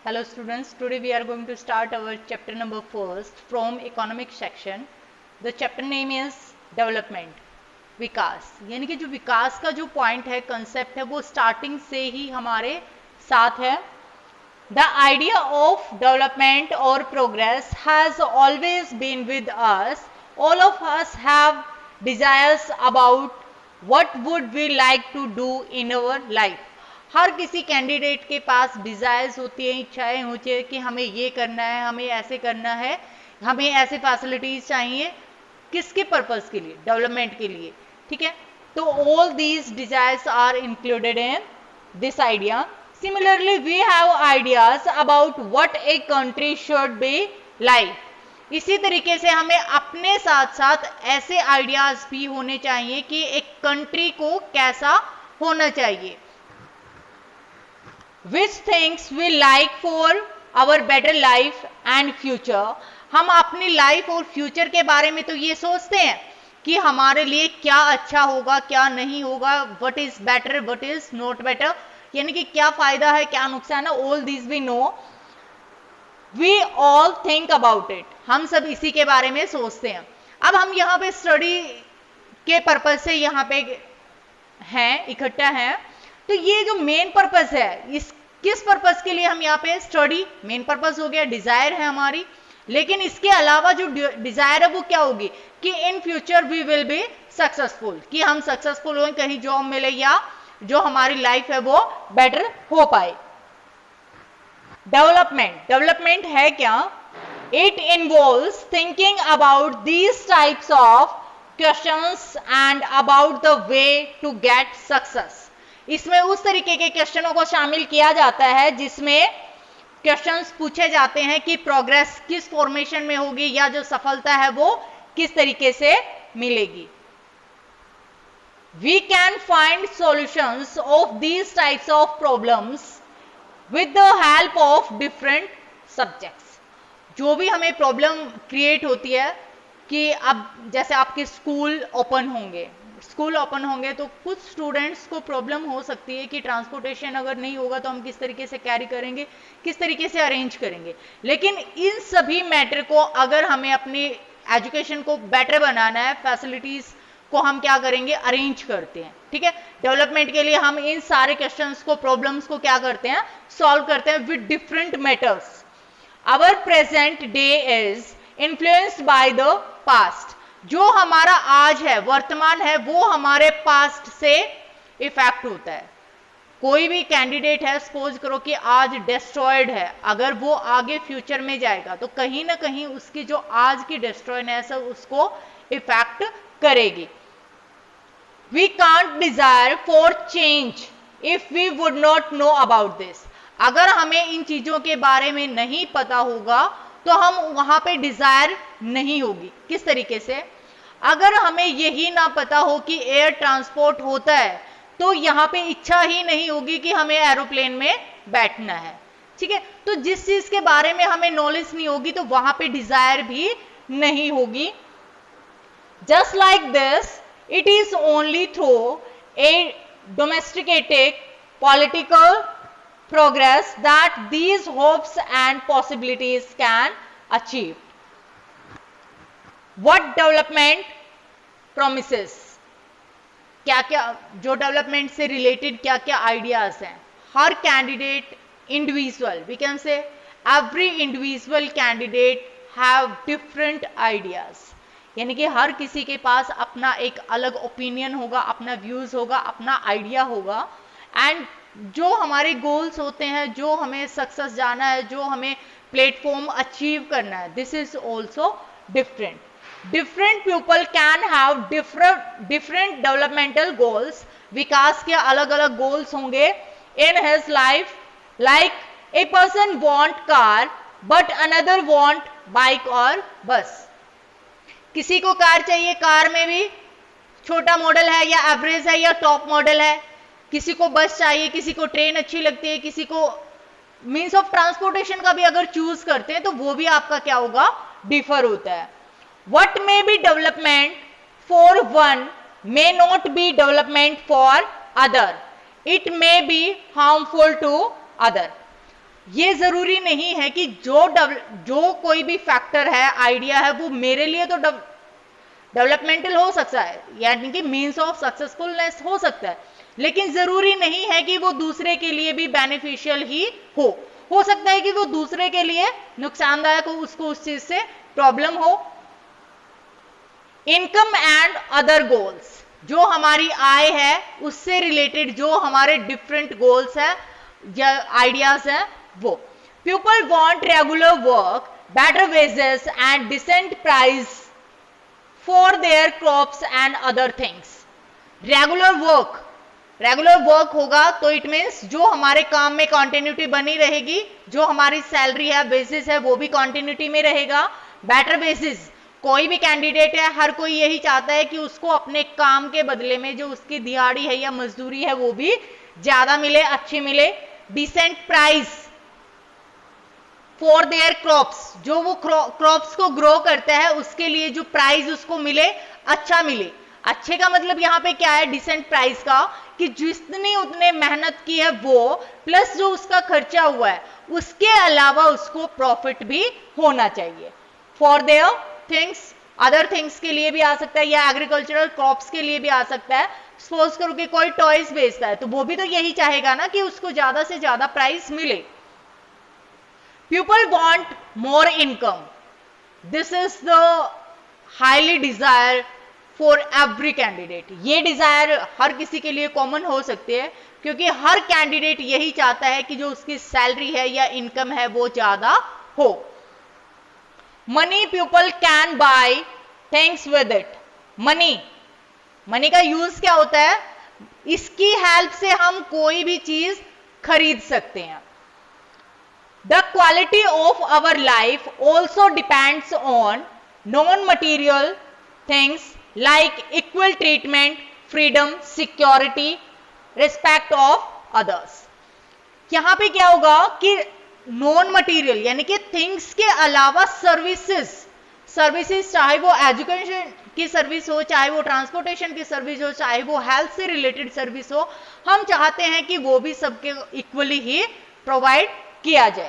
Hello students, today we are going to start our chapter number first from economic section. The chapter name is development, विकास. यानी कि जो विकास का जो point है, concept है, वो स्टार्टिंग से ही हमारे साथ है. The idea of development or progress has always been with us. All of us have desires about what would we like to do in our life. हर किसी कैंडिडेट के पास डिजायर्स होती है, इच्छाएं होती है कि हमें ये करना है, हमें ऐसे करना है, हमें ऐसे फैसिलिटीज चाहिए. किसके पर्पस के लिए? डेवलपमेंट के लिए. ठीक है, तो all these desires are included in this idea. Similarly, we have ideas about what a country should be like. इसी तरीके से हमें अपने साथ साथ ऐसे आइडियाज भी होने चाहिए कि एक कंट्री को कैसा होना चाहिए. Which things we like for our better life and future. हम अपनी लाइफ और फ्यूचर के बारे में तो ये सोचते हैं कि हमारे लिए क्या अच्छा होगा, क्या नहीं होगा, what is better, what is not better, यानी कि क्या फायदा है, क्या नुकसान है. All this we know, we all think about it. हम सब इसी के बारे में सोचते हैं. अब हम यहाँ पे स्टडी के पर्पज से यहाँ पे हैं, इकट्ठा हैं. तो ये जो मेन पर्पस है, इस किस पर्पस के लिए हम यहाँ पे स्टडी, मेन पर्पस हो गया, डिजायर है हमारी. लेकिन इसके अलावा जो डिजायर है वो क्या होगी कि in future we will be successful, कि हम सक्सेसफुल हो, कहीं जॉब मिले या जो हमारी लाइफ है वो बेटर हो पाए. डेवलपमेंट है क्या? It involves thinking about these types of questions and about the way to get success. इसमें उस तरीके के क्वेश्चनों को शामिल किया जाता है जिसमें क्वेश्चंस पूछे जाते हैं कि प्रोग्रेस किस फॉर्मेशन में होगी या जो सफलता है वो किस तरीके से मिलेगी. We can find solutions of these types of problems with the help of different subjects. जो भी हमें प्रॉब्लम क्रिएट होती है कि अब जैसे आपके स्कूल ओपन होंगे तो कुछ स्टूडेंट्स को प्रॉब्लम हो सकती है कि ट्रांसपोर्टेशन अगर नहीं होगा तो हम किस तरीके से कैरी करेंगे, किस तरीके से अरेंज करेंगे. लेकिन इन सभी मैटर को अगर हमें अपनी एजुकेशन को बेटर बनाना है, फैसिलिटीज को हम क्या करेंगे, अरेंज करते हैं. ठीक है, डेवलपमेंट के लिए हम इन सारे क्वेश्चंस को, प्रॉब्लम्स को क्या करते हैं, सॉल्व करते हैं with different methods. Our present day is influenced by the past. जो हमारा आज है, वर्तमान है, वो हमारे पास्ट से इफेक्ट होता है. कोई भी कैंडिडेट है, सपोज करो कि आज डिस्ट्रॉयड है, अगर वो आगे फ्यूचर में जाएगा तो कहीं ना कहीं उसकी जो आज की डिस्ट्रॉयनेस है उसको इफेक्ट करेगी. We can't desire for change if we would not know about this. अगर हमें इन चीजों के बारे में नहीं पता होगा तो हम वहां पे डिजायर नहीं होगी. किस तरीके से? अगर हमें यही ना पता हो कि एयर ट्रांसपोर्ट होता है तो यहाँ पे इच्छा ही नहीं होगी कि हमें एरोप्लेन में बैठना है. ठीक है, तो जिस चीज के बारे में हमें नॉलेज नहीं होगी तो वहां पे डिजायर भी नहीं होगी. Just like this, it is only through a domesticated political progress that these hopes and possibilities can achieve. What development promises? क्या क्या जो डेवलपमेंट से रिलेटेड क्या क्या आइडियाज हैं. हर candidate individual, we can say every individual candidate have different ideas. यानी कि हर किसी के पास अपना एक अलग ओपिनियन होगा, अपना व्यूज होगा, अपना आइडिया होगा. एंड जो हमारे गोल्स होते हैं, जो हमें सक्सेस जाना है, जो हमें प्लेटफॉर्म अचीव करना है, this is also different. Different people can have different developmental goals. विकास के अलग अलग गोल्स होंगे in his life. Like a person want car but another want bike और बस. किसी को कार चाहिए, कार में भी छोटा मॉडल है या एवरेज है या टॉप मॉडल है. किसी को बस चाहिए, किसी को ट्रेन अच्छी लगती है, किसी को मीन्स ऑफ ट्रांसपोर्टेशन का भी अगर चूज करते हैं तो वो भी आपका क्या होगा, डिफर होता है. What may be development for one may not be development for other. It may be harmful to other. ये जरूरी नहीं है कि जो कोई भी फैक्टर है, आइडिया है, वो मेरे लिए तो डेवलपमेंटल हो सकता है, यानी कि मीन्स ऑफ सक्सेसफुलनेस हो सकता है, लेकिन जरूरी नहीं है कि वो दूसरे के लिए भी बेनिफिशियल ही हो सकता है कि वो दूसरे के लिए नुकसानदायक हो, उसको उस चीज से प्रॉब्लम हो। इनकम एंड अदर गोल्स, जो हमारी आय है उससे रिलेटेड जो हमारे डिफरेंट गोल्स है या आइडियाज है वो। People want regular work, better wages and decent price for their crops and other things. Regular work होगा तो इट मीन्स जो हमारे काम में कॉन्टिन्यूटी बनी रहेगी, जो हमारी सैलरी है, बेसिस है, वो भी कॉन्टिन्यूटी में रहेगा। बेटर बेसिस, कोई भी कैंडिडेट है, हर कोई यही चाहता है कि उसको अपने काम के बदले में जो उसकी दिहाड़ी है या मजदूरी है वो भी ज्यादा मिले, अच्छी मिले। Decent price for their crops, जो वो क्रॉप्स को ग्रो करता है उसके लिए जो प्राइस उसको मिले, अच्छा मिले। अच्छे का मतलब यहाँ पे क्या है डिसेंट प्राइस का, कि जितनी उसने मेहनत की है वो प्लस जो उसका खर्चा हुआ है उसके अलावा उसको प्रॉफिट भी होना चाहिए। For their things, other things के लिए भी आ सकता है या एग्रीकल्चरल क्रॉप्स के लिए भी आ सकता है। सपोज करो कि कोई टॉयज बेचता है तो वो भी तो यही चाहेगा ना कि उसको ज्यादा से ज्यादा प्राइस मिले। People want more income, this is the highly desire for every candidate. ये डिजायर हर किसी के लिए कॉमन हो सकती है क्योंकि हर कैंडिडेट यही चाहता है कि जो उसकी सैलरी है या इनकम है वो ज्यादा हो। Money, people can buy things with it. Money का यूज क्या होता है, इसकी हेल्प से हम कोई भी चीज खरीद सकते हैं। The quality of our life also depends on non material things like equal treatment, freedom, security, respect of others। यहां पे क्या होगा कि नॉन मटेरियल यानी कि थिंग्स के अलावा सर्विसेज, चाहे वो एजुकेशन की सर्विस हो, चाहे वो ट्रांसपोर्टेशन की सर्विस हो, चाहे वो हेल्थ से रिलेटेड सर्विस हो, हम चाहते हैं कि वो भी सबके इक्वली ही प्रोवाइड किया जाए।